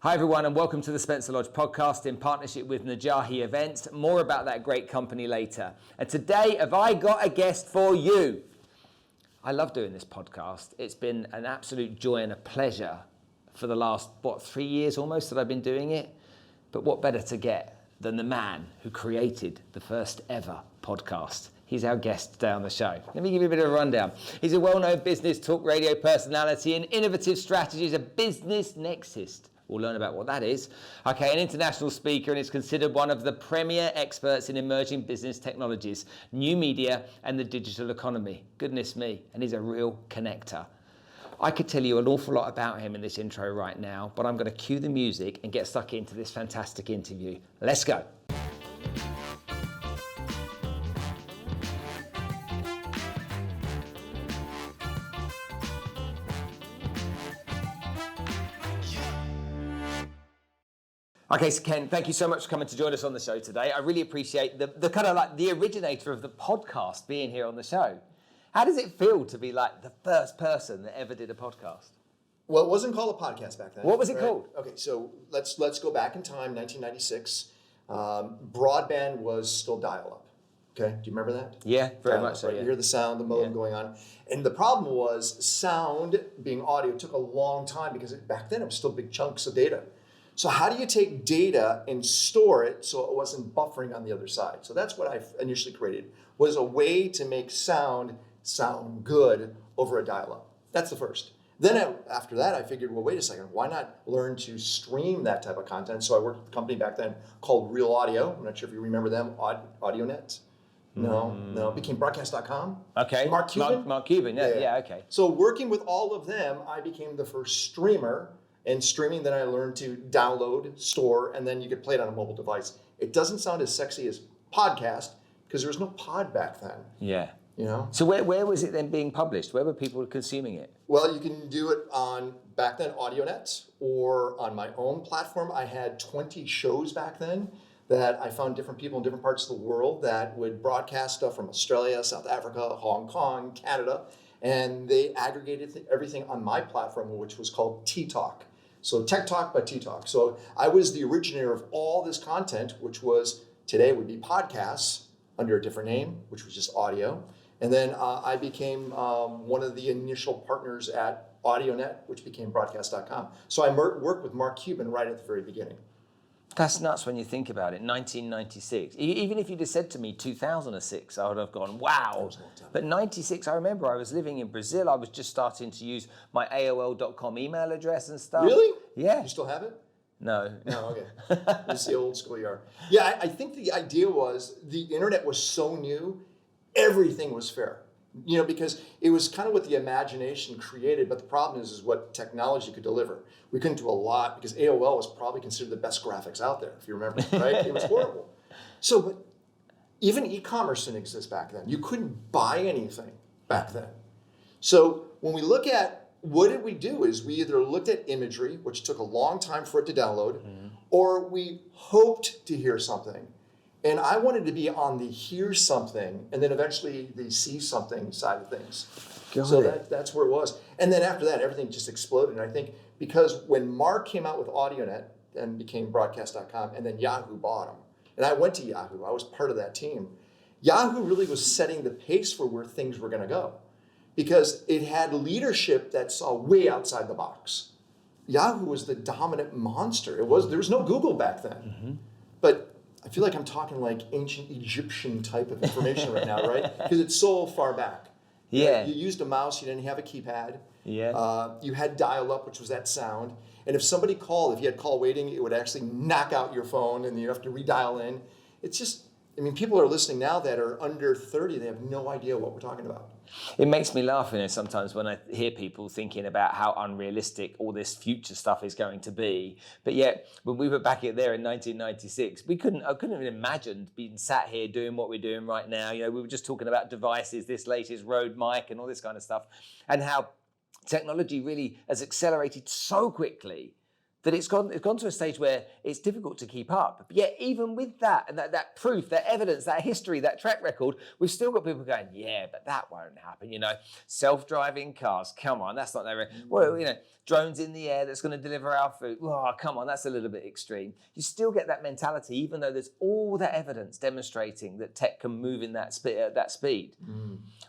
Hi everyone, and welcome to the Spencer Lodge podcast in partnership with Najahi Events. More about that great company later. And today, have I got a guest for you? I love doing this podcast. It's been an absolute joy and a pleasure for the last, 3 years almost that I've been doing it. But what better to get than the man who created the first ever podcast? He's our guest today on the show. Let me give you a bit of a rundown. He's a well-known business talk radio personality and innovative strategies, a business nexus. We'll learn about what that is. Okay, an international speaker, and is considered one of the premier experts in emerging business technologies, new media, and the digital economy. Goodness me, and he's a real connector. I could tell you an awful lot about him in this intro right now, but I'm going to cue the music and get stuck into this fantastic interview. Let's go. Okay, so Ken, thank you so much for coming to join us on the show today. I really appreciate the kind of like the originator of the podcast being here on the show. How does it feel to be like the first person that ever did a podcast? Well, it wasn't called a podcast back then. What was it called? Okay, so let's go back in time, 1996. Broadband was still dial-up. Okay, do you remember that? Yeah, very much so. Right? Yeah. You hear the sound, the modem going on. And the problem was sound being audio took a long time because back then it was still big chunks of data. So how do you take data and store it so it wasn't buffering on the other side? So that's what I initially created, was a way to make sound good over a dial-up. That's the first. Then after that, I figured, well, wait a second, why not learn to stream that type of content? So I worked with a company back then called Real Audio. I'm not sure if you remember them, AudioNet. No, it became broadcast.com. Okay. Mark Cuban. Mark Cuban, yeah, okay. So working with all of them, I became the first streamer. And streaming, then I learned to download, store, and then you could play it on a mobile device. It doesn't sound as sexy as podcast because there was no pod back then. Yeah. You know? So where was it then being published? Where were people consuming it? Well, you can do it on, back then, AudioNet, or on my own platform. I had 20 shows back then that I found different people in different parts of the world that would broadcast stuff from Australia, South Africa, Hong Kong, Canada, and they aggregated everything on my platform, which was called T-Talk. So Tech Talk, but T-Talk. So I was the originator of all this content, which was, today would be podcasts under a different name, which was just audio. And then I became one of the initial partners at AudioNet, which became broadcast.com. So I worked with Mark Cuban right at the very beginning. That's nuts when you think about it. 1996. Even if you'd have said to me 2006, I would have gone, wow. But 96, I remember I was living in Brazil. I was just starting to use my AOL.com email address and stuff. Really? Yeah. You still have it? No. No, okay. It's the old school you are. Yeah, I think the idea was the internet was so new, everything was fair. You know, because it was kind of what the imagination created, but the problem is what technology could deliver. We couldn't do a lot because AOL was probably considered the best graphics out there, if you remember, right? It was horrible. So, but even e-commerce didn't exist back then. You couldn't buy anything back then. So when we look at what did we do is we either looked at imagery, which took a long time for it to download, or we hoped to hear something. And I wanted to be on the hear something and then eventually the see something side of things. That's where it was. And then after that, everything just exploded. And I think because when Mark came out with AudioNet and became broadcast.com, and then Yahoo bought him. And I went to Yahoo. I was part of that team. Yahoo really was setting the pace for where things were going to go because it had leadership that saw way outside the box. Yahoo was the dominant monster. There was no Google back then. But I feel like I'm talking like ancient Egyptian type of information right now, right? Because it's so far back. Yeah. You used a mouse, you didn't have a keypad. Yeah. You had dial-up, which was that sound. And if somebody called, if you had call waiting, it would actually knock out your phone and you have to redial in. It's just, I mean, people are listening now that are under 30, they have no idea what we're talking about. It makes me laugh, sometimes when I hear people thinking about how unrealistic all this future stuff is going to be. But yet, when we were back there in 1996, I couldn't even imagine being sat here doing what we're doing right now. You know, we were just talking about devices, this latest Rode mic and all this kind of stuff, and how technology really has accelerated so quickly that it's gone to a stage where it's difficult to keep up. But yet, even with that, and that proof, that evidence, that history, that track record, we've still got people going, yeah, but that won't happen. Self-driving cars, come on, that's not there. Well, drones in the air that's going to deliver our food. Oh, come on, that's a little bit extreme. You still get that mentality, even though there's all that evidence demonstrating that tech can move in that speed.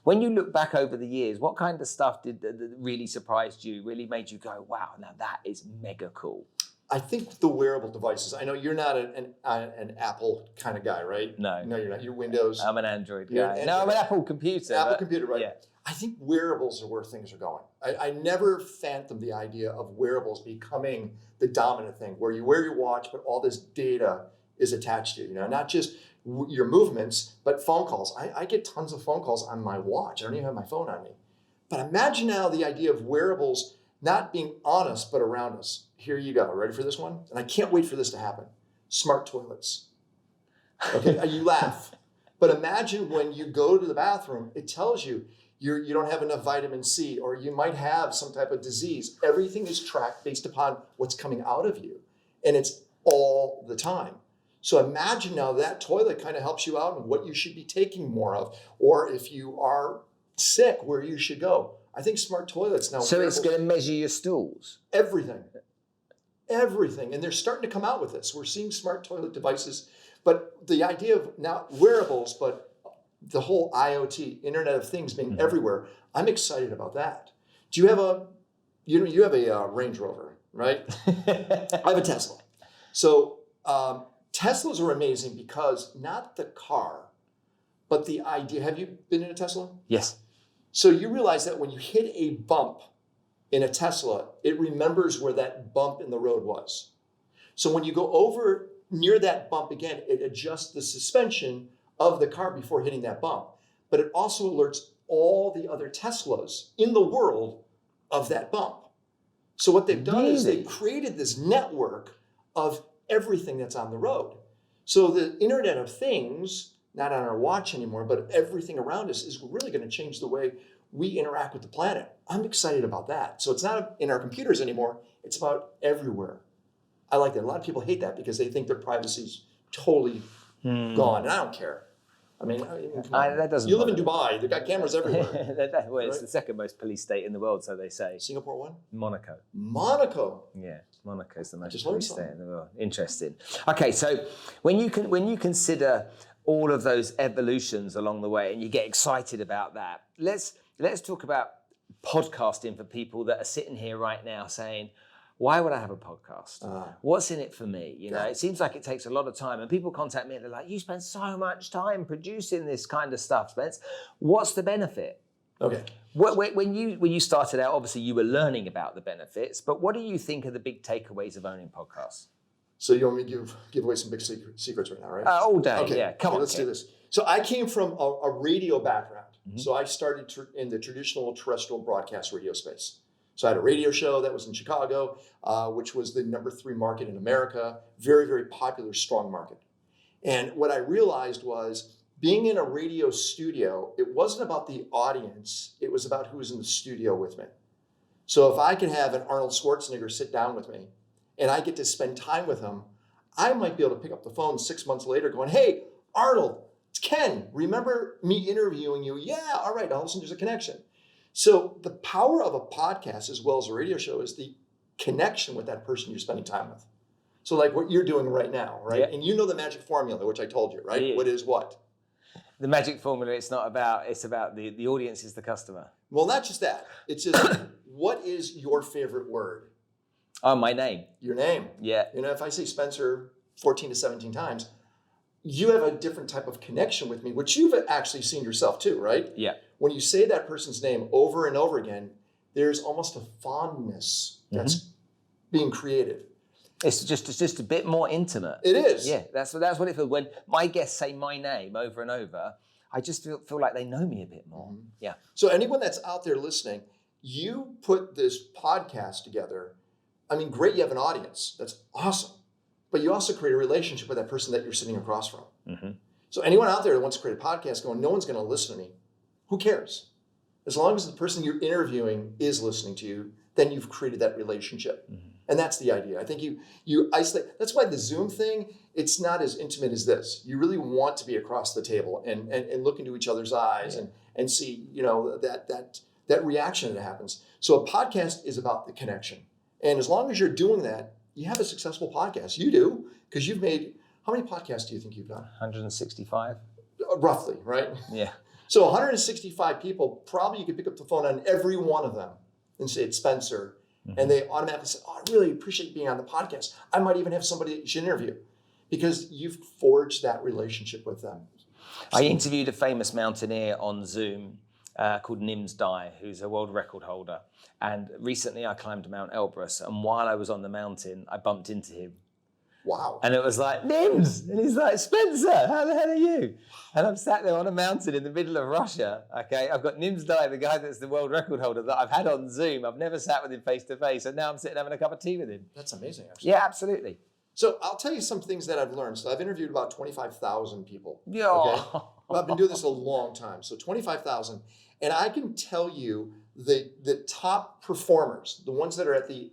When you look back over the years, what kind of stuff did really surprised you, really made you go, wow, now that is mega cool? I think the wearable devices. I know you're not an Apple kind of guy, right? No, you're not. You're Windows. I'm an Android guy. No, I'm an Apple computer. Apple computer, right? Yeah. I think wearables are where things are going. I never fathomed the idea of wearables becoming the dominant thing, where you wear your watch, but all this data is attached to you. Not just your movements, but phone calls. I get tons of phone calls on my watch. I don't even have my phone on me. But imagine now the idea of wearables not being on us, but around us. Here you go. Ready for this one? And I can't wait for this to happen. Smart toilets. Okay, you laugh. But imagine when you go to the bathroom, it tells you you don't have enough vitamin C, or you might have some type of disease. Everything is tracked based upon what's coming out of you. And it's all the time. So imagine now that toilet kind of helps you out and what you should be taking more of. Or if you are sick, where you should go. I think smart toilets now. So it's going to measure your stools? Everything. And they're starting to come out with this. We're seeing smart toilet devices. But the idea of now wearables, but the whole IoT, Internet of Things being everywhere, I'm excited about that. Do you have you have a Range Rover, right? I have a Tesla. So Teslas are amazing because not the car, but the idea. Have you been in a Tesla? Yes. So you realize that when you hit a bump in a Tesla, it remembers where that bump in the road was. So when you go over near that bump again, it adjusts the suspension of the car before hitting that bump. But it also alerts all the other Teslas in the world of that bump. So what they've done is they've created this network of everything that's on the road. So the Internet of Things, not on our watch anymore, but everything around us is really going to change the way we interact with the planet. I'm excited about that. So it's not in our computers anymore. It's about everywhere. I like that. A lot of people hate that because they think their privacy's totally gone. And I don't care. I mean, that doesn't. You live in Dubai. They've got cameras everywhere. Well, it's the second most police state in the world, so they say. Singapore won? Monaco. Yeah, Monaco's the most police state in the world. Interesting. Okay, so when you consider all of those evolutions along the way, and you get excited about that, let's talk about podcasting for people that are sitting here right now saying, why would I have a podcast? What's in it for me? It seems like it takes a lot of time, and people contact me and they're like, you spend so much time producing this kind of stuff, Spence. What's the benefit? Okay. When you started out, obviously you were learning about the benefits, but what do you think are the big takeaways of owning podcasts? So you want me to give away some big secrets right now, right? All day, okay. Yeah. Come on, let's do this. So I came from a radio background. So I started in the traditional terrestrial broadcast radio space. So I had a radio show that was in Chicago, which was the number 3 market in America. Very, very popular, strong market. And what I realized was being in a radio studio, it wasn't about the audience. It was about who was in the studio with me. So if I could have an Arnold Schwarzenegger sit down with me and I get to spend time with him, I might be able to pick up the phone 6 months later going, hey, Arnold, it's Ken. Remember me interviewing you? Yeah, all right. All of a sudden there's a connection. So the power of a podcast as well as a radio show is the connection with that person you're spending time with. So like what you're doing right now, right? Yeah. And you know the magic formula, which I told you, right? Yeah. What is what? The magic formula, it's about the audience is the customer. Well, not just that. It's just what is your favorite word? Oh, my name. Your name. Yeah. If I say Spencer 14 to 17 times, you have a different type of connection with me, which you've actually seen yourself too, right? Yeah. When you say that person's name over and over again, there's almost a fondness that's being created. It's just a bit more intimate. It is. Yeah, that's what it feels. When my guests say my name over and over, I just feel like they know me a bit more. Yeah. So anyone that's out there listening, you put this podcast together. I mean, great, you have an audience. That's awesome. But you also create a relationship with that person that you're sitting across from. So anyone out there that wants to create a podcast going, no one's going to listen to me, who cares? As long as the person you're interviewing is listening to you, then you've created that relationship. And that's the idea. I think you isolate. That's why the Zoom thing, it's not as intimate as this. You really want to be across the table and look into each other's eyes and see, that reaction that happens. So a podcast is about the connection. And as long as you're doing that, you have a successful podcast. You do, because you've made, how many podcasts do you think you've done? 165. Roughly, right? Yeah. So 165 people, probably you could pick up the phone on every one of them and say, it's Spencer. Mm-hmm. And they automatically say, oh, I really appreciate being on the podcast. I might even have somebody that you should interview because you've forged that relationship with them. I interviewed a famous mountaineer on Zoom called Nims Dai, who's a world record holder. And recently I climbed Mount Elbrus. And while I was on the mountain, I bumped into him. Wow. And it was like, Nims! And he's like, Spencer, how the hell are you? And I'm sat there on a mountain in the middle of Russia, okay? I've got Nims Dai, the guy that's the world record holder that I've had on Zoom. I've never sat with him face to face. And now I'm sitting having a cup of tea with him. That's amazing, actually. Yeah, absolutely. So I'll tell you some things that I've learned. So I've interviewed about 25,000 people. Yeah. Okay? Well, I've been doing this a long time. So 25,000. And I can tell you the top performers, the ones that are at the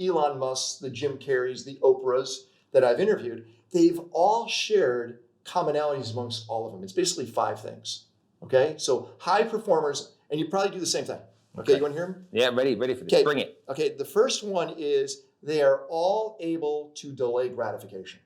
Elon Musks, the Jim Carreys, the Oprahs that I've interviewed, they've all shared commonalities amongst all of them. It's basically 5 things. Okay. So high performers, and you probably do the same thing. Okay. You want to hear them? Yeah, ready for this. Okay. Bring it. Okay. The first one is they are all able to delay gratification.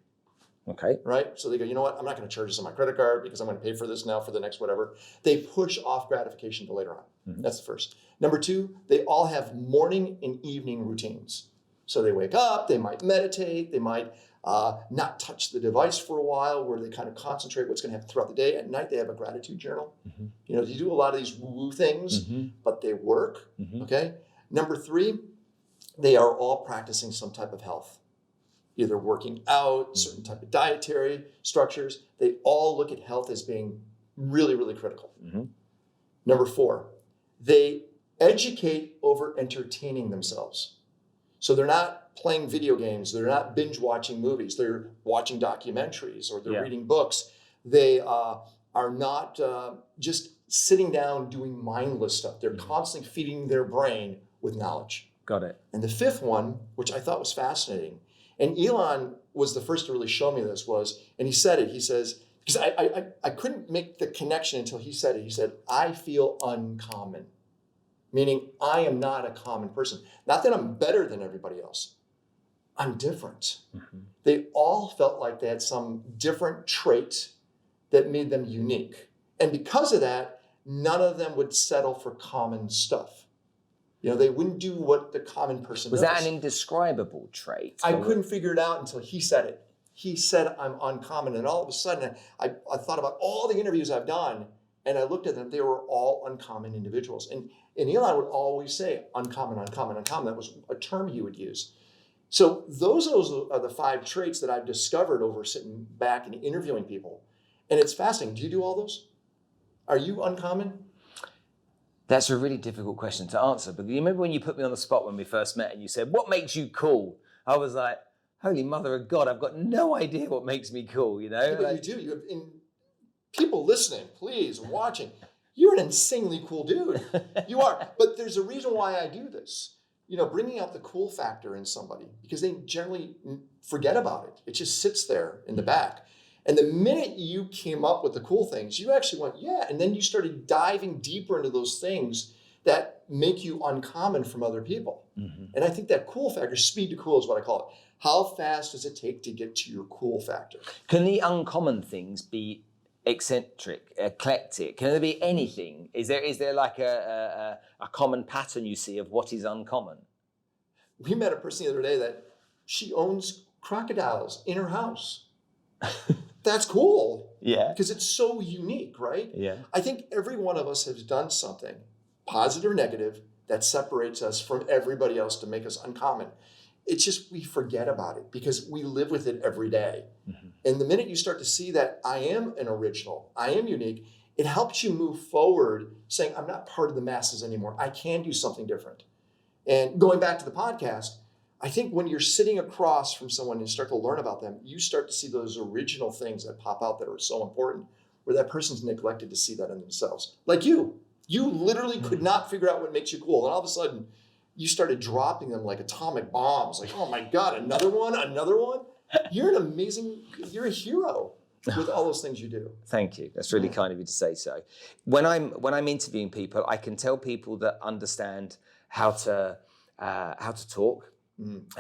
Okay. Right? So they go, you know what? I'm not going to charge this on my credit card because I'm going to pay for this now for the next whatever. They push off gratification to later on. Mm-hmm. That's the first. Number 2, they all have morning and evening routines. So they wake up, they might meditate, they might not touch the device for a while where they kind of concentrate what's going to happen throughout the day. At night, they have a gratitude journal. Mm-hmm. You do a lot of these woo-woo things, mm-hmm. but they work. Mm-hmm. Okay. Number 3, they are all practicing some type of health. Either working out, certain type of dietary structures. They all look at health as being really, really critical. Mm-hmm. Number 4, they educate over entertaining themselves. So they're not playing video games. They're not binge watching movies. They're watching documentaries or they're reading books. They are not just sitting down doing mindless stuff. They're constantly feeding their brain with knowledge. Got it. And the 5th one, which I thought was fascinating, and Elon was the first to really show me this and he said it, he says, because I couldn't make the connection until he said it. He said, I feel uncommon, meaning I am not a common person. Not that I'm better than everybody else. I'm different. Mm-hmm. They all felt like they had some different trait that made them unique. And because of that, none of them would settle for common stuff. They wouldn't do what the common person does. Was that an indescribable trait? I couldn't figure it out until he said it. He said, I'm uncommon. And all of a sudden, I thought about all the interviews I've done, and I looked at them. They were all uncommon individuals. And Elon would always say, uncommon, uncommon, uncommon. That was a term he would use. So those are the 5 traits that I've discovered over sitting back and interviewing people. And it's fascinating. Do you do all those? Are you uncommon? That's a really difficult question to answer. But you remember when you put me on the spot when we first met and you said, what makes you cool? I was like, holy mother of God, I've got no idea what makes me cool, Yeah, but you do. You have people listening, please, watching. You're an insanely cool dude. You are. But there's a reason why I do this. Bringing out the cool factor in somebody because they generally forget about it. It just sits there in the back. And the minute you came up with the cool things, you actually went, yeah. And then you started diving deeper into those things that make you uncommon from other people. Mm-hmm. And I think that cool factor, speed to cool is what I call it. How fast does it take to get to your cool factor? Can the uncommon things be eccentric, eclectic? Can there be anything? Is there like a common pattern you see of what is uncommon? We met a person the other day that she owns crocodiles in her house. That's cool. Yeah. Because it's so unique, right? Yeah. I think every one of us has done something, positive or negative, that separates us from everybody else to make us uncommon. It's just we forget about it because we live with it every day. Mm-hmm. And the minute you start to see that I am an original, I am unique, it helps you move forward saying, I'm not part of the masses anymore. I can do something different. And going back to the podcast, I think when you're sitting across from someone and start to learn about them, you start to see those original things that pop out that are so important where that person's neglected to see that in themselves. Like you literally could not figure out what makes you cool. And all of a sudden you started dropping them like atomic bombs. Like, oh my God, another one. You're a hero with all those things you do. Thank you. That's really kind of you to say so. When I'm interviewing people, I can tell people that understand how to talk,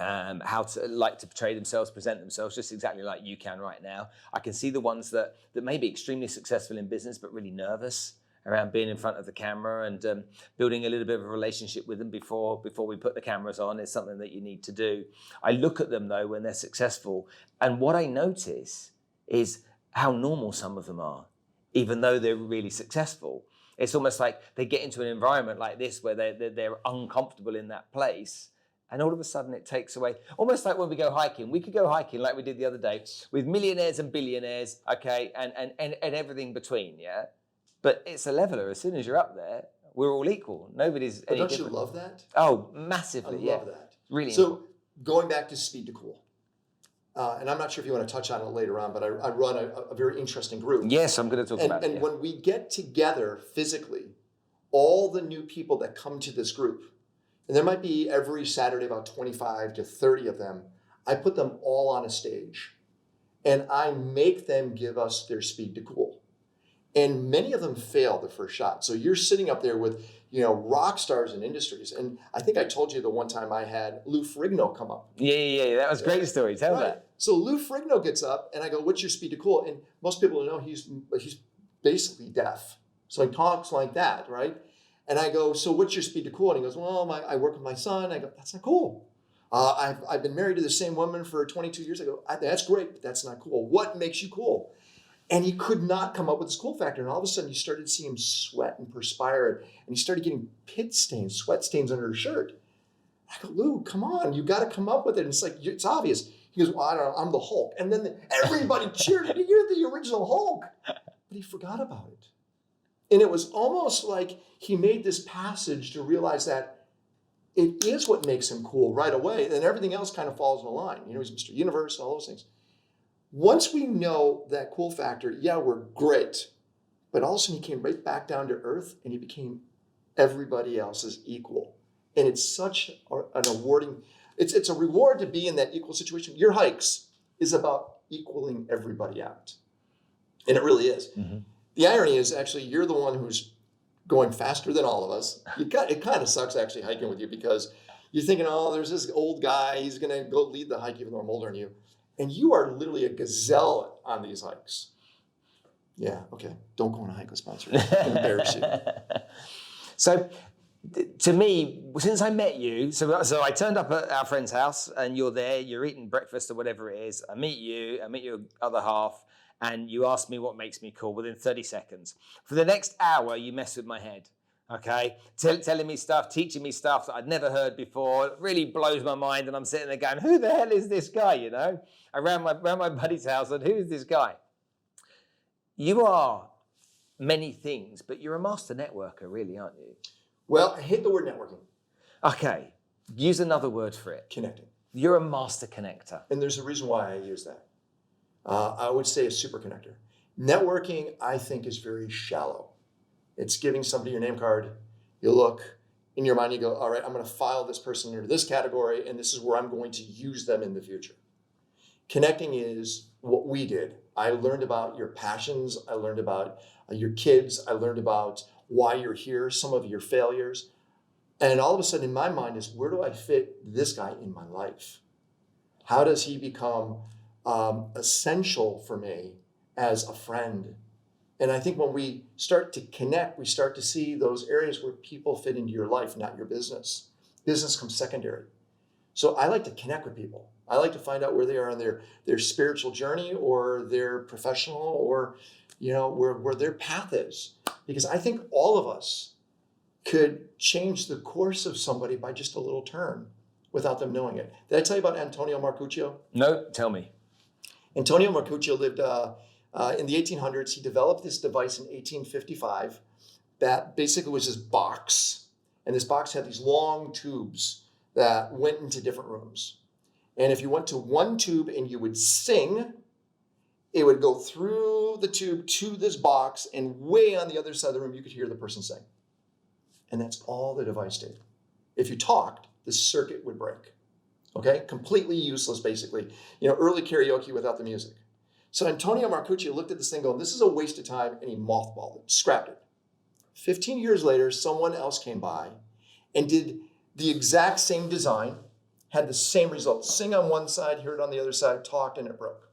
how to like to portray themselves, present themselves, just exactly like you can right now. I can see the ones that may be extremely successful in business, but really nervous around being in front of the camera, and building a little bit of a relationship with them before we put the cameras on is something that you need to do. I look at them though when they're successful, and what I notice is how normal some of them are, even though they're really successful. It's almost like they get into an environment like this where they're uncomfortable in that place, and all of a sudden it takes away, almost like when we go hiking. We could go hiking like we did the other day with millionaires and billionaires, okay, and everything between, yeah? But it's a leveler. As soon as you're up there, we're all equal. Nobody's any Don't different. you love that? Oh, massively, I love that. Really. So going back to speed to cool, and I'm not sure if you want to touch on it later on, but I run a very interesting group. Yes, I'm going to talk about it. And when we get together physically, all the new people that come to this group, and there might be every Saturday about 25 to 30 of them, I put them all on a stage, and I make them give us their speed to cool. And many of them fail the first shot. So you're sitting up there with, rock stars in industries. And I think I told you the one time I had Lou Ferrigno come up. Yeah. That was a great story. Tell that. So Lou Ferrigno gets up, and I go, "What's your speed to cool?" And most people know he's basically deaf. So he talks like that, right? And I go, "So what's your speed to cool?" And he goes, "Well, I work with my son." I go, "That's not cool. I've been married to the same woman for 22 years." I go, "That's great, but that's not cool. What makes you cool?" And he could not come up with his cool factor. And all of a sudden, you started to see him sweat and perspire. And he started getting sweat stains under his shirt. I go, "Lou, come on. You got to come up with it." And it's like, it's obvious. He goes, "Well, I don't know. I'm the Hulk." And then everybody cheered. "You're the original Hulk." But he forgot about it. And it was almost like he made this passage to realize that it is what makes him cool right away. And everything else kind of falls in line. He's Mr. Universe and all those things. Once we know that cool factor, yeah, we're great. But all of a sudden he came right back down to earth, and he became everybody else's equal. And it's such an awarding, it's a reward to be in that equal situation. Your hikes is about equaling everybody out. And it really is. Mm-hmm. The irony is actually you're the one who's going faster than all of us. It kind of sucks actually hiking with you, because you're thinking, oh, there's this old guy, he's going to go lead the hike even though I'm older than you. And you are literally a gazelle on these hikes. Yeah, okay. Don't go on a hike with sponsors. It's going to embarrass you. So, to me, since I met you, so I turned up at our friend's house, and you're there, you're eating breakfast or whatever it is. I meet your other half, and you ask me what makes me cool within 30 seconds. For the next hour, you mess with my head. Okay, telling me stuff, teaching me stuff that I'd never heard before. It really blows my mind, and I'm sitting there going, "Who the hell is this guy?" Around my buddy's house, and who is this guy? You are many things, but you're a master networker, really, aren't you? Well, I hate the word networking. Okay, use another word for it. Connecting. You're a master connector, and there's a reason why I use that. I would say a super connector. Networking, I think, is very shallow. It's giving somebody your name card. You look in your mind, you go, all right, I'm going to file this person into this category, and this is where I'm going to use them in the future. Connecting is what we did. I learned about your passions. I learned about your kids. I learned about why you're here, some of your failures. And all of a sudden in my mind is, where do I fit this guy in my life? How does he become essential for me as a friend? And I think when we start to connect, we start to see those areas where people fit into your life, not your business. Business comes secondary. So I like to connect with people. I like to find out where they are on their spiritual journey, or their professional, or where their path is. Because I think all of us could change the course of somebody by just a little turn without them knowing it. Did I tell you about Antonio Marcuccio? No, tell me. Antonio Marcuccio lived in the 1800s. He developed this device in 1855 that basically was this box. And this box had these long tubes that went into different rooms. And if you went to one tube and you would sing, it would go through the tube to this box, and way on the other side of the room, you could hear the person sing. And that's all the device did. If you talked, the circuit would break. Okay, completely useless, basically. Early karaoke without the music. So Antonio Marcucci looked at this thing going, this is a waste of time, and he mothballed it, scrapped it. 15 years later, someone else came by and did the exact same design, had the same result. Sing on one side, hear it on the other side, talked, and it broke.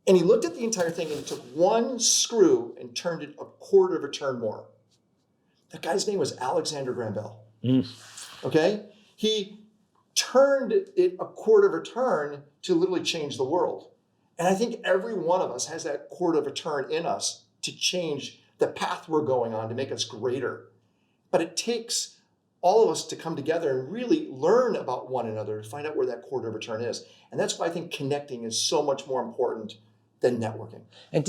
And he looked at the entire thing and he took one screw and turned it a quarter of a turn more. That guy's name was Alexander Graham Bell. Okay? He turned it a quarter of a turn to literally change the world. And I think every one of us has that quarter of a turn in us to change the path we're going on, to make us greater. But it takes all of us to come together and really learn about one another to find out where that quarter of a turn is. And that's why I think connecting is so much more important than networking. And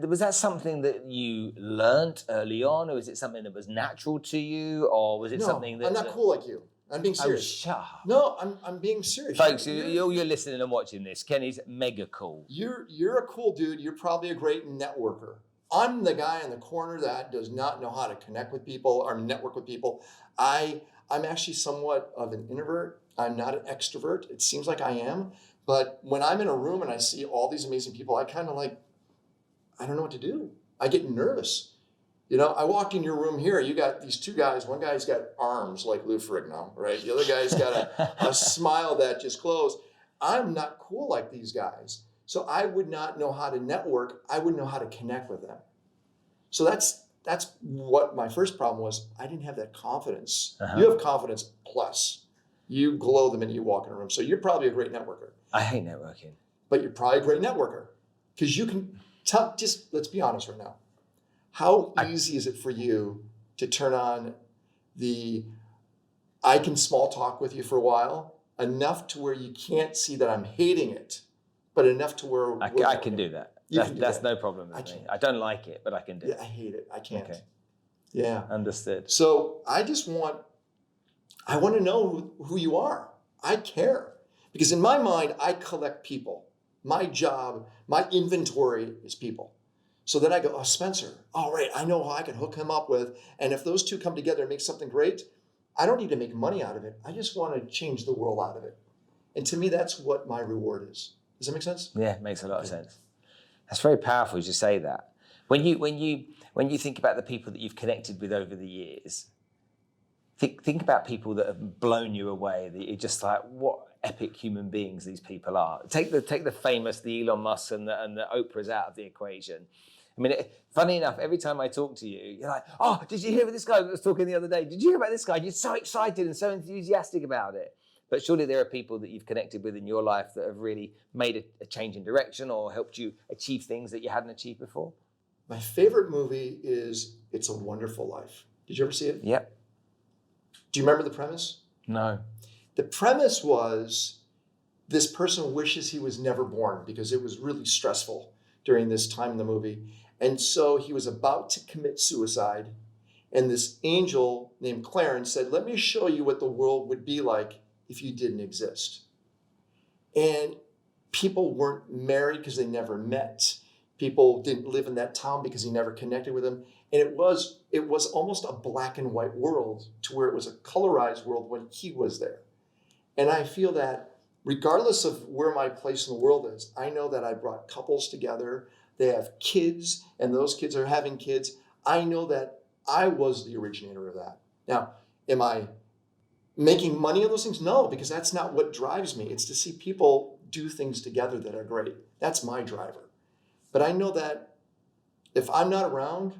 was that something that you learned early on, or was it something that was natural to you, or was it something that... I'm not cool like you. I'm being serious. Oh, shut up. No, I'm being serious. Folks, you're listening and watching this. Kenny's mega cool. You're a cool dude. You're probably a great networker. I'm the guy in the corner that does not know how to connect with people or network with people. I'm actually somewhat of an introvert. I'm not an extrovert. It seems like I am. But when I'm in a room and I see all these amazing people, I kind of I don't know what to do. I get nervous. I walk in your room here, you got these two guys. One guy's got arms like Lou Ferrigno, right? The other guy's got a smile that just closed. I'm not cool like these guys. So I would not know how to network. I wouldn't know how to connect with them. So that's what my first problem was. I didn't have that confidence. Uh-huh. You have confidence plus. You glow the minute you walk in a room. So you're probably a great networker. I hate networking. But you're probably a great networker. Because you can just let's be honest right now. How easy is it for you to turn on I can small talk with you for a while, enough to where you can't see that I'm hating it, but enough to where I can do that. That's no problem with me. I don't like it, but I can do it. I hate it. I can't. Okay. Yeah. Understood. So I want to know who you are. I care. Because in my mind, I collect people. My job, my inventory is people. So then I go, Spencer, all right, I know who I can hook him up with. And if those two come together and make something great, I don't need to make money out of it. I just want to change the world out of it. And to me, that's what my reward is. Does that make sense? Yeah, it makes a lot of sense. That's very powerful as you say that. When you think about the people that you've connected with over the years, think about people that have blown you away. That you're just like, what epic human beings these people are. Take the famous, the Elon Musk and the Oprahs out of the equation. I mean, funny enough, every time I talk to you, you're like, oh, did you hear about this guy that was talking the other day? Did you hear about this guy? You're so excited and so enthusiastic about it. But surely there are people that you've connected with in your life that have really made a change in direction or helped you achieve things that you hadn't achieved before. My favorite movie is It's a Wonderful Life. Did you ever see it? Yep. Do you remember the premise? No. The premise was this person wishes he was never born because it was really stressful during this time in the movie. And so he was about to commit suicide. And this angel named Clarence said, let me show you what the world would be like if you didn't exist. And people weren't married because they never met. People didn't live in that town because he never connected with them. And it was almost a black and white world to where it was a colorized world when he was there. And I feel that regardless of where my place in the world is, I know that I brought couples together. They have kids, and those kids are having kids. I know that I was the originator of that. Now, am I making money on those things? No, because that's not what drives me. It's to see people do things together that are great. That's my driver. But I know that if I'm not around,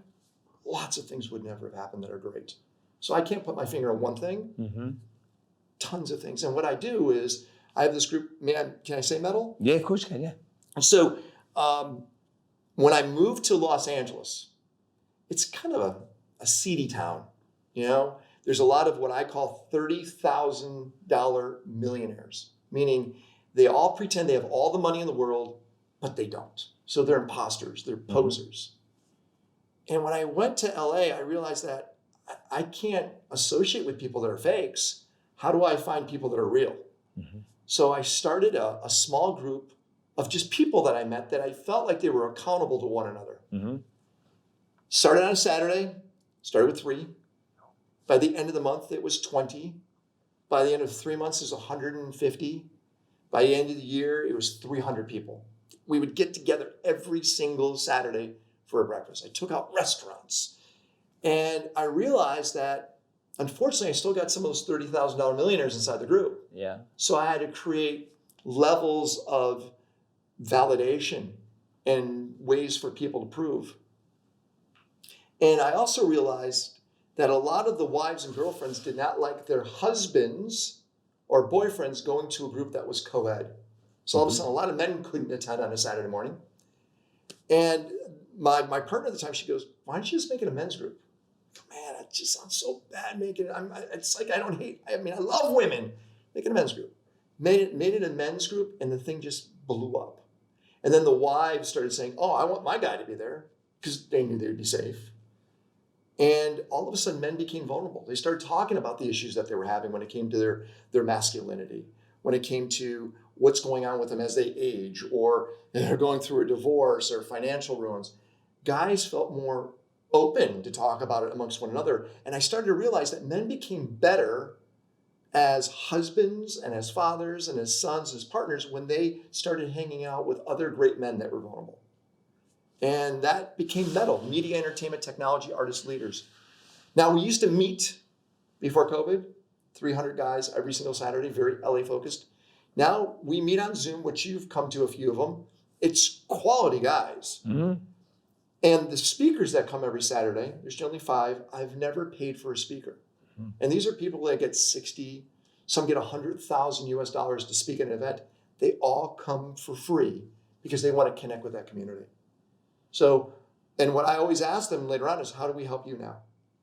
lots of things would never have happened that are great. So I can't put my finger on one thing. Mm-hmm. Tons of things. And what I do is I have this group. Can I say metal? Yeah, of course you can, yeah. So when I moved to Los Angeles, it's kind of a seedy town, you know? There's a lot of what I call $30,000 millionaires, meaning they all pretend they have all the money in the world, but they don't. So they're imposters, they're posers. Mm-hmm. And when I went to LA, I realized that I can't associate with people that are fakes. How do I find people that are real? Mm-hmm. So I started a small group of just people that I met that I felt like they were accountable to one another. Mm-hmm. Started on a Saturday, started with 3. By the end of the month, it was 20. By the end of 3 months, it was 150. By the end of the year, it was 300 people. We would get together every single Saturday for a breakfast. I took out restaurants. And I realized that, unfortunately, I still got some of those $30,000 millionaires inside the group. Yeah. So I had to create levels of validation and ways for people to prove. And I also realized that a lot of the wives and girlfriends did not like their husbands or boyfriends going to a group that was co-ed. So all of a sudden, a lot of men couldn't attend on a Saturday morning. And my partner at the time, she goes, why don't you just make it a men's group? Man, it just sounds so bad making it. It's like I love women. Make it a men's group. Made it a men's group, and the thing just blew up. And then the wives started saying, oh, I want my guy to be there, because they knew they'd be safe. And all of a sudden, men became vulnerable. They started talking about the issues that they were having when it came to their masculinity, when it came to what's going on with them as they age, or they're going through a divorce or financial ruins. Guys felt more open to talk about it amongst one another. And I started to realize that men became better as husbands and as fathers and as sons, as partners, when they started hanging out with other great men that were vulnerable. And that became media, entertainment, technology, artists, leaders. Now, we used to meet before COVID, 300 guys every single Saturday, very LA focused. Now we meet on Zoom, which you've come to a few of them. It's quality guys. Mm-hmm. And the speakers that come every Saturday, there's generally 5, I've never paid for a speaker. Mm-hmm. And these are people that get 60, some get 100,000 US dollars to speak at an event. They all come for free because they want to connect with that community. So, and what I always ask them later on is, how do we help you now?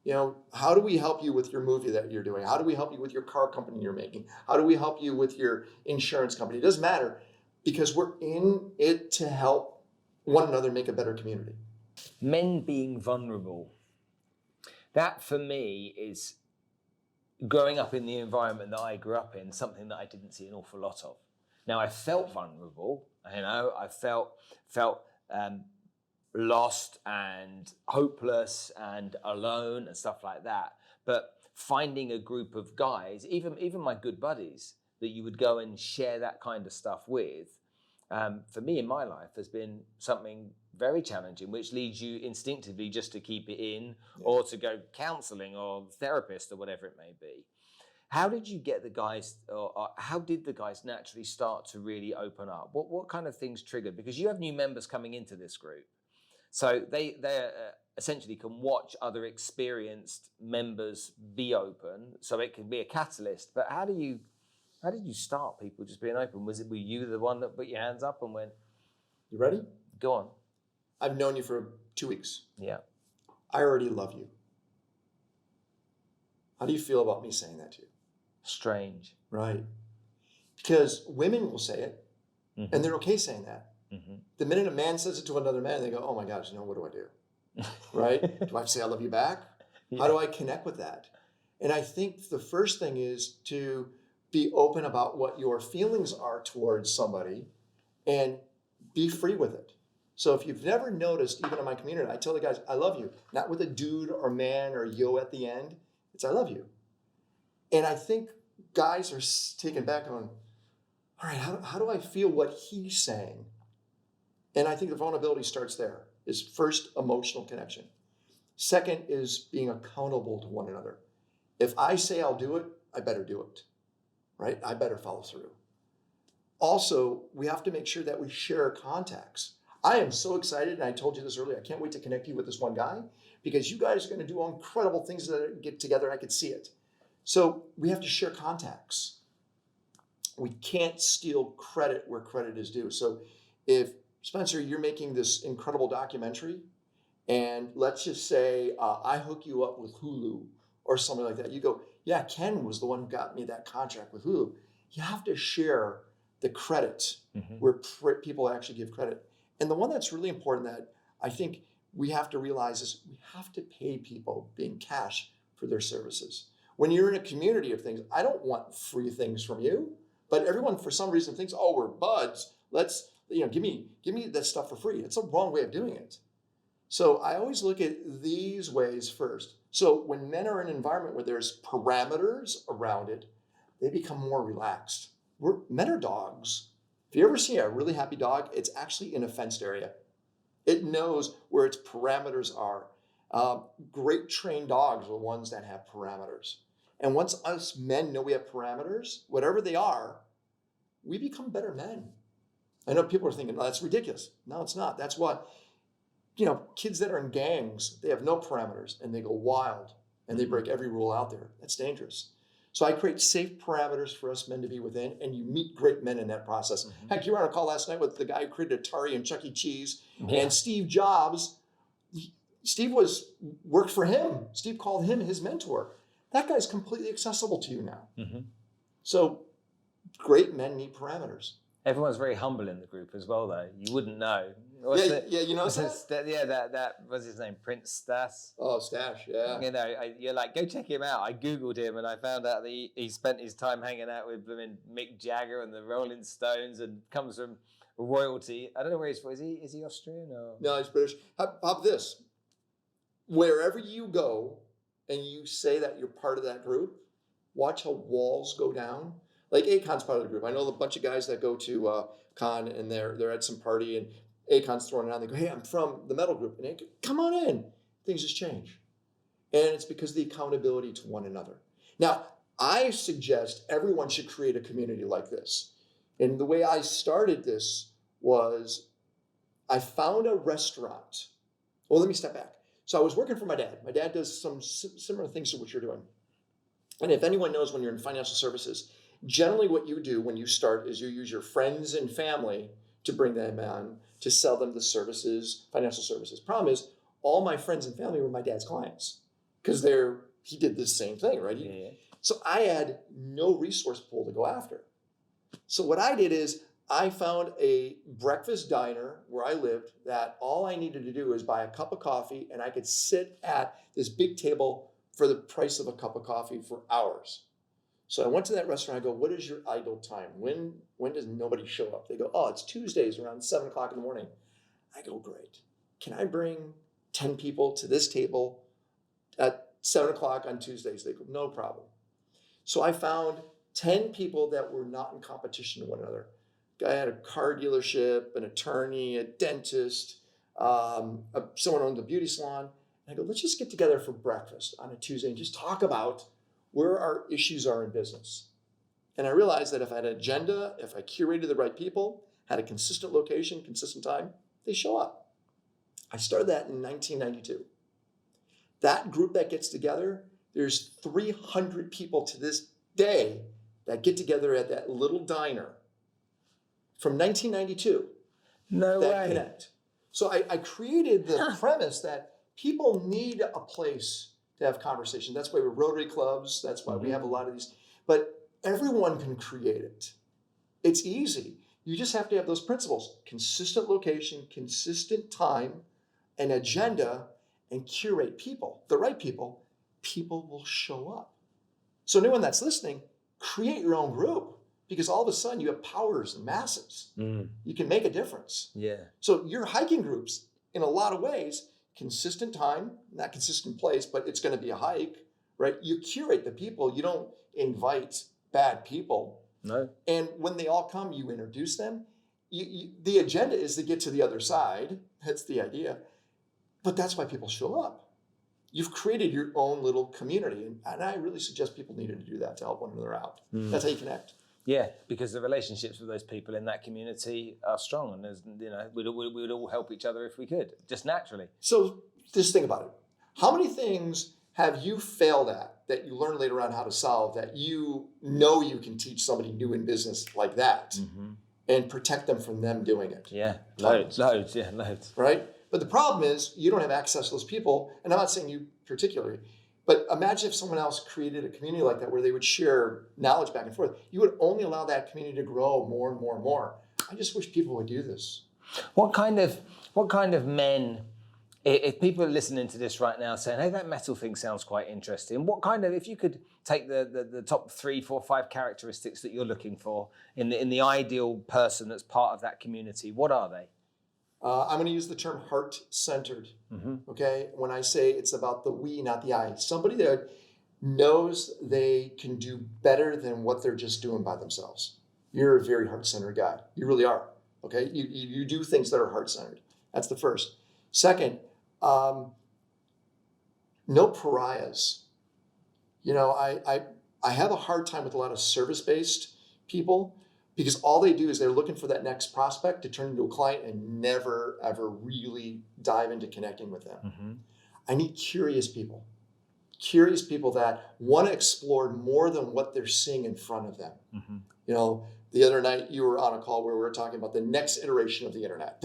You know, how do we help you with your movie that you're doing? How do we help you with your car company you're making? How do we help you with your insurance company? It doesn't matter, because we're in it to help one another make a better community. Men being vulnerable. That for me is, growing up in the environment that I grew up in, something that I didn't see an awful lot of. Now, I felt vulnerable. I felt lost and hopeless and alone and stuff like that. But finding a group of guys, even my good buddies, that you would go and share that kind of stuff with, for me in my life has been something very challenging, which leads you instinctively just to keep it in, or to go counseling or therapist or whatever it may be. How did you get the guys, or how did the guys naturally start to really open up? What kind of things triggered? Because you have new members coming into this group. So they essentially can watch other experienced members be open, so it can be a catalyst. But how did you start people just being open? Were you the one that put your hands up and went, you ready? Go on. I've known you for 2 weeks. Yeah. I already love you. How do you feel about me saying that to you? Strange. Right. Because women will say it, mm-hmm. and they're okay saying that. Mm-hmm. The minute a man says it to another man, they go, oh my gosh, no, what do I do? Right? Do I have to say I love you back? Yeah. How do I connect with that? And I think the first thing is to be open about what your feelings are towards somebody and be free with it. So if you've never noticed, even in my community, I tell the guys, I love you, not with a dude or man or yo at the end. It's I love you. And I think guys are taken back on, all right, how do I feel what he's saying? And I think the vulnerability starts there, is first emotional connection. Second is being accountable to one another. If I say I'll do it, I better do it, right? I better follow through. Also, we have to make sure that we share contacts. I am so excited, and I told you this earlier, I can't wait to connect you with this one guy, because you guys are going to do incredible things that get together. I could see it. So we have to share contacts. We can't steal credit where credit is due. So if, Spencer, you're making this incredible documentary, and let's just say I hook you up with Hulu or something like that. You go, yeah, Ken was the one who got me that contract with Hulu. You have to share the credit, mm-hmm. where people actually give credit. And the one that's really important that I think we have to realize is we have to pay people being cash for their services. When you're in a community of things, I don't want free things from you, but everyone for some reason thinks, oh, we're buds. Let's, give me that stuff for free. It's a wrong way of doing it. So I always look at these ways first. So when men are in an environment where there's parameters around it, they become more relaxed. Men are dogs. If you ever see a really happy dog, it's actually in a fenced area. It knows where its parameters are. Great trained dogs are ones that have parameters. And once us men know we have parameters, whatever they are, we become better men. I know people are thinking, oh, that's ridiculous. No, it's not. That's what, kids that are in gangs, they have no parameters and they go wild and they break every rule out there. That's dangerous. So I create safe parameters for us men to be within, and you meet great men in that process. Heck, you were on a call last night with the guy who created Atari and Chuck E. Cheese, and Steve Jobs. Steve worked for him. Steve called him his mentor. That guy's completely accessible to you now. So great men need parameters. Everyone's very humble in the group as well, though. You wouldn't know. You know that? That what's his name? Prince Stas. Oh, Stash, yeah. You're like, go check him out. I Googled him and I found out that he spent his time hanging out with Mick Jagger and the Rolling Stones and comes from royalty. I don't know where he's from. Is he Austrian or? No, he's British. How about this? Wherever you go and you say that you're part of that group, watch how walls go down. Like Akon's part of the group. I know a bunch of guys that go to Con and they're at some party and Akon's throwing it on. They go, hey, I'm from the metal group. And Akon, come on in. Things just change. And it's because of the accountability to one another. Now, I suggest everyone should create a community like this. And the way I started this was I found a restaurant. Well, let me step back. So I was working for my dad. My dad does some similar things to what you're doing. And if anyone knows when you're in financial services, generally what you do when you start is you use your friends and family to bring them on, to sell them the services, financial services. Problem is, all my friends and family were my dad's clients because he did the same thing, right? So I had no resource pool to go after. So what I did is I found a breakfast diner where I lived that all I needed to do was buy a cup of coffee and I could sit at this big table for the price of a cup of coffee for hours. So I went to that restaurant. I go, what is your idle time? When does nobody show up? They go, oh, it's Tuesdays around 7 o'clock in the morning. I go, great. Can I bring 10 people to this table at 7 o'clock on Tuesdays? They go, no problem. So I found 10 people that were not in competition with one another. Guy had a car dealership, an attorney, a dentist, someone owned a beauty salon. And I go, let's just get together for breakfast on a Tuesday and just talk about where our issues are in business. And I realized that if I had an agenda, if I curated the right people, had a consistent location, consistent time, they show up. I started that in 1992. That group that gets together, there's 300 people to this day that get together at that little diner from 1992. No way. Connect. So I created the premise that people need a place to have conversation. That's why we're Rotary clubs. That's why we have a lot of these. But everyone can create it. It's easy. You just have to have those principles: consistent location, consistent time, an agenda, and curate people. The right people, people will show up. So anyone that's listening, create your own group because all of a sudden you have powers and masses. You can make a difference. Yeah. So your hiking groups, in a lot of ways, consistent time, not consistent place, but it's going to be a hike, right? You curate the people. You don't invite bad people. No. And when they all come, you introduce them. The agenda is to get to the other side. That's the idea. But that's why people show up. You've created your own little community. And I really suggest people need to do that to help one another out. That's how you connect. Yeah, because the relationships with those people in that community are strong, and there's, we'd all help each other if we could, just naturally. So just think about it. How many things have you failed at that you learn later on how to solve that you know you can teach somebody new in business like that and protect them from them doing it? Yeah, loads. Right? But the problem is you don't have access to those people, and I'm not saying you particularly, but imagine if someone else created a community like that where they would share knowledge back and forth. You would only allow that community to grow more and more and more. I just wish people would do this. What kind of men, if people are listening to this right now saying, hey, that metal thing sounds quite interesting, what kind of, if you could take the top 3, 4, 5 characteristics that you're looking for in the ideal person that's part of that community, what are they? I'm going to use the term heart-centered, okay? When I say it's about the we, not the I. Somebody that knows they can do better than what they're just doing by themselves. You're a very heart-centered guy. You really are. Okay, you do things that are heart-centered. That's the first. Second, no pariahs. You know, I have a hard time with a lot of service-based people because all they do is they're looking for that next prospect to turn into a client and never, ever really dive into connecting with them. Mm-hmm. I need curious people that want to explore more than what they're seeing in front of them. Mm-hmm. You know, the other night you were on a call where we were talking about the next iteration of the internet,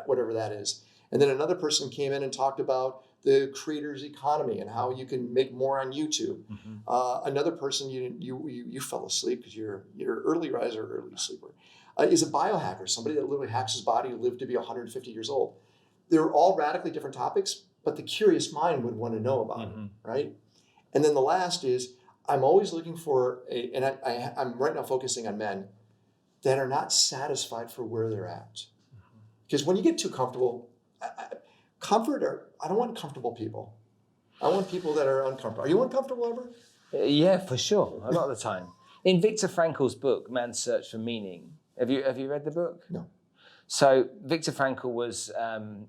whatever that is. And then another person came in and talked about the creator's economy and how you can make more on YouTube. Mm-hmm. Another person, you fell asleep because you're early riser, early sleeper, is a biohacker, somebody that literally hacks his body to live to be 150 years old. They're all radically different topics, but the curious mind would want to know about it, right? And then the last is, I'm always looking for I'm right now focusing on men that are not satisfied for where they're at. Because when you get too comfortable, I don't want comfortable people. I want people that are uncomfortable. Are you uncomfortable ever? Yeah, for sure. A lot of the time. In Viktor Frankl's book, Man's Search for Meaning, have you read the book? No. So Viktor Frankl was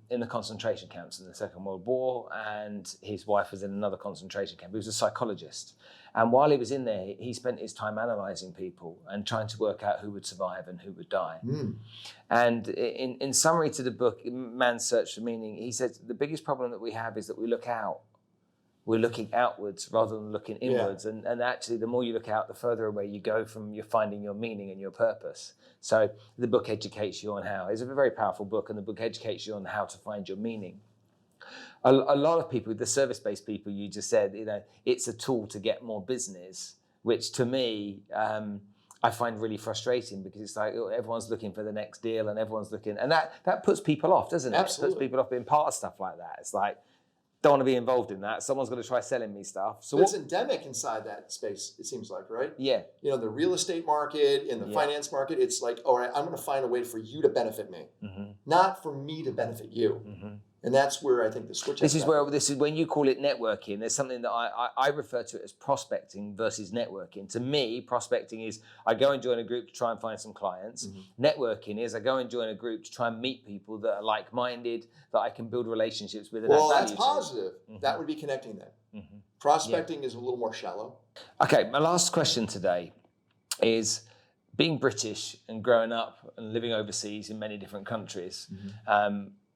in the concentration camps in the Second World War, and his wife was in another concentration camp. He was a psychologist. And while he was in there, he spent his time analyzing people and trying to work out who would survive and who would die. Mm. And in summary to the book, Man's Search for Meaning, he said, the biggest problem that we have is that we look out. We're looking outwards rather than looking inwards. Yeah. And actually, the more you look out, the further away you go from your finding your meaning and your purpose. So the book educates you on how. It's a very powerful book, and the book educates you on how to find your meaning. A lot of people, the service-based people you just said, you know, it's a tool to get more business, which to me, I find really frustrating because it's like everyone's looking for the next deal and everyone's looking, and that puts people off, doesn't it? Absolutely. It puts people off being part of stuff like that. It's like, don't want to be involved in that. Someone's going to try selling me stuff. So it's endemic inside that space, it seems like, right? Yeah. You know, the real estate market, in the finance market, it's like, all right, I'm going to find a way for you to benefit me, not for me to benefit you. And that's where I think the switch This is when you call it networking. There's something that I refer to it as prospecting versus networking. To me, prospecting is I go and join a group to try and find some clients. Networking is I go and join a group to try and meet people that are like-minded, that I can build relationships with. And well, that's positive. That would be connecting then. Prospecting is a little more shallow. Okay, my last question today is, being British and growing up and living overseas in many different countries,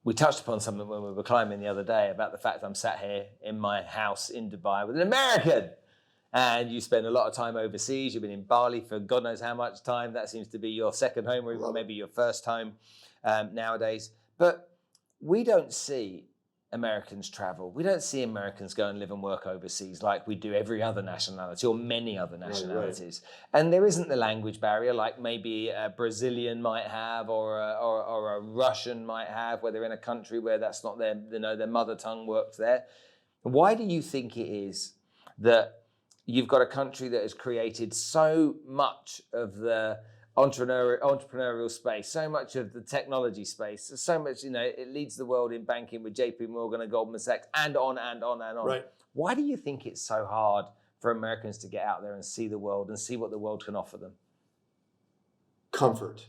we touched upon something when we were climbing the other day about the fact I'm sat here in my house in Dubai with an American. And you spend a lot of time overseas. You've been in Bali for God knows how much time. That seems to be your second home or even maybe your first home nowadays. But we don't see Americans travel. We don't see Americans go and live and work overseas like we do every other nationality or many other nationalities. Right. And there isn't the language barrier like maybe a Brazilian might have or a Russian might have, where they're in a country where that's not their mother tongue works there. Why do you think it is that you've got a country that has created so much of the entrepreneurial space, so much of the technology space, so much, it leads the world in banking with JP Morgan and Goldman Sachs and on and on and on. Right. Why do you think it's so hard for Americans to get out there and see the world and see what the world can offer them? Comfort.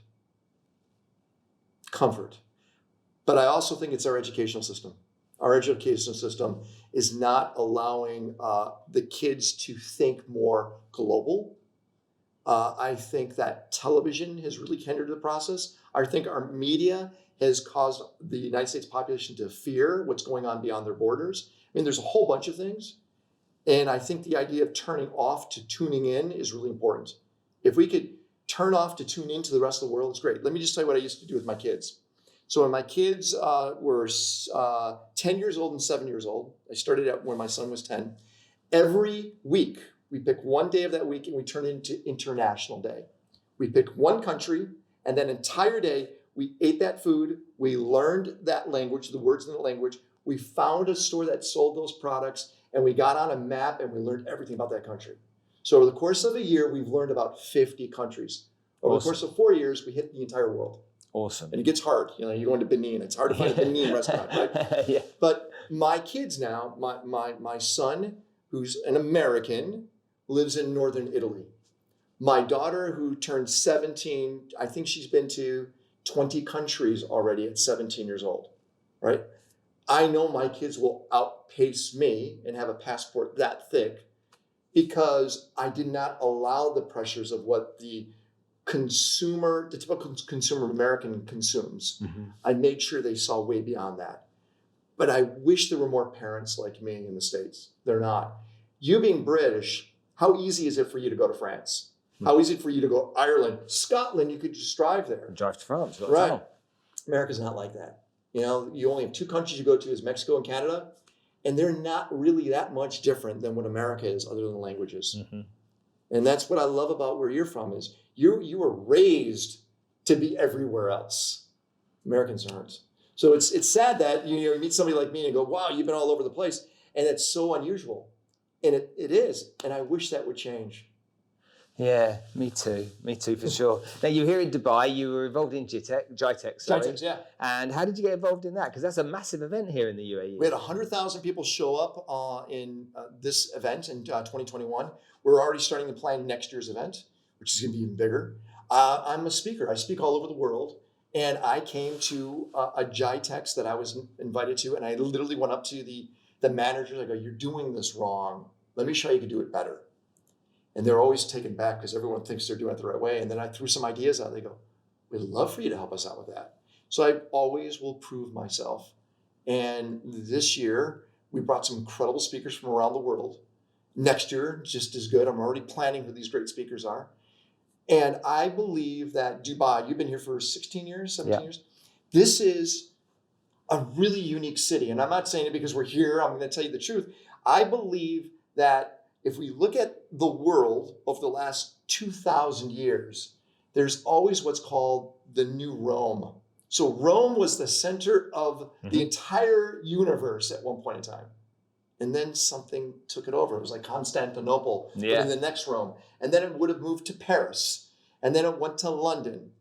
But I also think it's our educational system. Our educational system is not allowing the kids to think more global. I think that television has really hindered the process. I think our media has caused the United States population to fear what's going on beyond their borders. I mean, there's a whole bunch of things. And I think the idea of turning off to tuning in is really important. If we could turn off to tune into the rest of the world, it's great. Let me just tell you what I used to do with my kids. So when my kids were 10 years old and 7 years old, I started out when my son was 10. Every week, we pick one day of that week and we turn it into International Day. We pick one country, and that entire day, we ate that food, we learned that language, the words in the language, we found a store that sold those products, and we got on a map and we learned everything about that country. So over the course of a year, we've learned about 50 countries. Over the course of 4 years, we hit the entire world. Awesome. And it gets hard. You go into Benin, it's hard to find a Benin restaurant, right? Yeah. But my kids now, my son, who's an American, lives in northern Italy. My daughter, who turned 17, I think she's been to 20 countries already at 17 years old, right? I know my kids will outpace me and have a passport that thick because I did not allow the pressures of what the typical consumer American consumes. Mm-hmm. I made sure they saw way beyond that. But I wish there were more parents like me in the States. They're not. You being British, how easy is it for you to go to France? How easy for you to go to Ireland? Scotland, you could just drive there. Drive to France. Right. America's not like that. You know, you only have two countries you go to is Mexico and Canada, and they're not really that much different than what America is other than the languages. Mm-hmm. And that's what I love about where you're from is you were raised to be everywhere else. Americans aren't. So it's sad that you meet somebody like me and go, wow, you've been all over the place. And it's so unusual. And it is. And I wish that would change. Yeah, me too for sure. Now you're here in Dubai, you were involved in GITEX, sorry. GITEX, yeah. And how did you get involved in that? Because that's a massive event here in the UAE. We had 100,000 people show up in this event in 2021. We're already starting to plan next year's event, which is going to be even bigger. I'm a speaker. I speak all over the world. And I came to a GITEX that I was invited to, and I literally went up to the managers. I go, you're doing this wrong. Let me show you can do it better. And they're always taken back because everyone thinks they're doing it the right way. And then I threw some ideas out. They go, we'd love for you to help us out with that. So I always will prove myself. And this year, we brought some incredible speakers from around the world. Next year, just as good. I'm already planning who these great speakers are. And I believe that Dubai, you've been here for 16 years, 17 years. This is a really unique city. And I'm not saying it because we're here. I'm going to tell you the truth. I believe that if we look at the world of the last 2,000 years, there's always what's called the new Rome. So Rome was the center of the entire universe at one point in time. And then something took it over. It was like Constantinople, but in the next Rome. And then it would have moved to Paris. And then it went to London.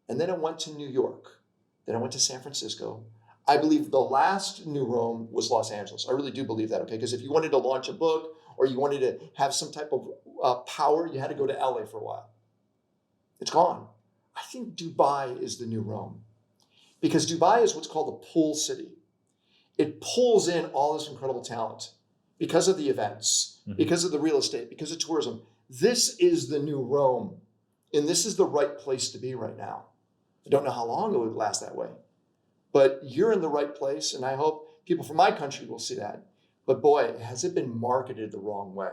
And then it went to New York. Then it went to San Francisco. I believe the last new Rome was Los Angeles. I really do believe that, okay? Because if you wanted to launch a book or you wanted to have some type of power, you had to go to LA for a while. It's gone. I think Dubai is the new Rome. Because Dubai is what's called a pull city. It pulls in all this incredible talent because of the events, because of the real estate, because of tourism. This is the new Rome. And this is the right place to be right now. I don't know how long it would last that way. But you're in the right place, and I hope people from my country will see that. But boy, has it been marketed the wrong way.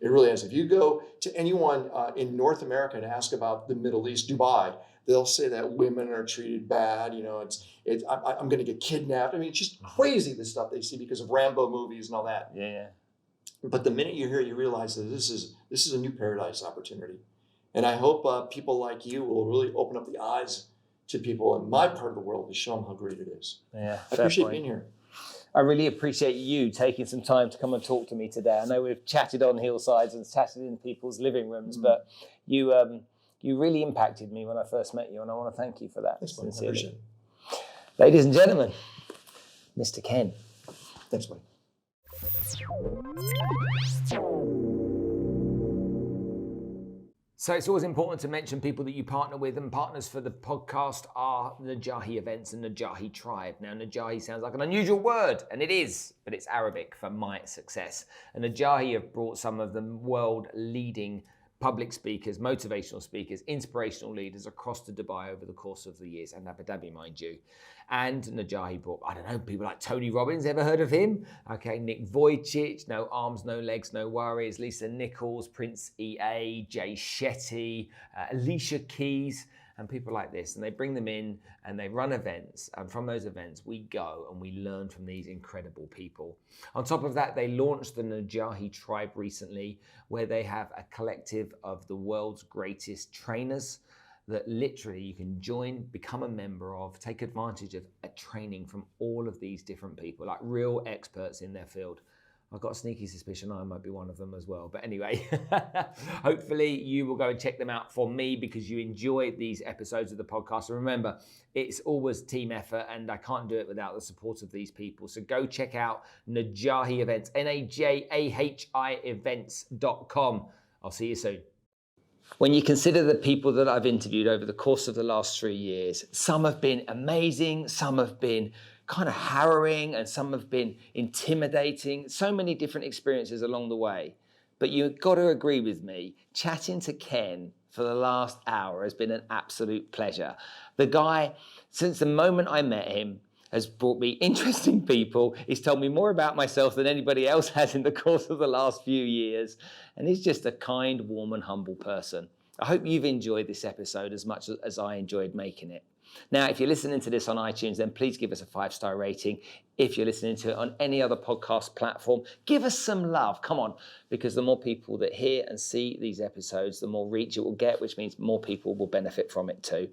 It really is. If you go to anyone in North America and ask about the Middle East, Dubai, they'll say that women are treated bad. You know, I'm going to get kidnapped. I mean, it's just crazy, the stuff they see because of Rambo movies and all that. Yeah. But the minute you're here, you realize that this is a new paradise opportunity. And I hope people like you will really open up the eyes to people in my part of the world to show them how great it is. Yeah, I appreciate being here. I really appreciate you taking some time to come and talk to me today. I know we've chatted on hillsides and chatted in people's living rooms, but you really impacted me when I first met you, and I want to thank you for that. Thanks, sincerely. I appreciate it. Ladies and gentlemen, Mr. Ken. Thanks, buddy. So it's always important to mention people that you partner with, and partners for the podcast are Najahi Events and Najahi Tribe. Now, Najahi sounds like an unusual word, and it is, but it's Arabic for my success. And Najahi have brought some of the world-leading public speakers, motivational speakers, inspirational leaders across to Dubai over the course of the years, and Abu Dhabi, mind you. And Najahi brought, I don't know, people like Tony Robbins, ever heard of him? Okay, Nick Vujicic, no arms, no legs, no worries, Lisa Nichols, Prince EA, Jay Shetty, Alicia Keys, and people like this. And they bring them in and they run events. And from those events, we go and we learn from these incredible people. On top of that, they launched the Najahi Tribe recently, where they have a collective of the world's greatest trainers that literally you can join, become a member of, take advantage of a training from all of these different people, like real experts in their field. I've got a sneaky suspicion I might be one of them as well. But anyway, hopefully you will go and check them out for me because you enjoy these episodes of the podcast. And remember, it's always team effort and I can't do it without the support of these people. So go check out Najahi Events, Najahi events.com. I'll see you soon. When you consider the people that I've interviewed over the course of the last 3 years, some have been amazing, some have been kind of harrowing, and some have been intimidating. So many different experiences along the way. But you've got to agree with me, chatting to Ken for the last hour has been an absolute pleasure. The guy, since the moment I met him, has brought me interesting people. He's told me more about myself than anybody else has in the course of the last few years. And he's just a kind, warm, and humble person. I hope you've enjoyed this episode as much as I enjoyed making it. Now, if you're listening to this on iTunes, then please give us a 5-star rating. If you're listening to it on any other podcast platform, give us some love. Come on, because the more people that hear and see these episodes, the more reach it will get, which means more people will benefit from it too.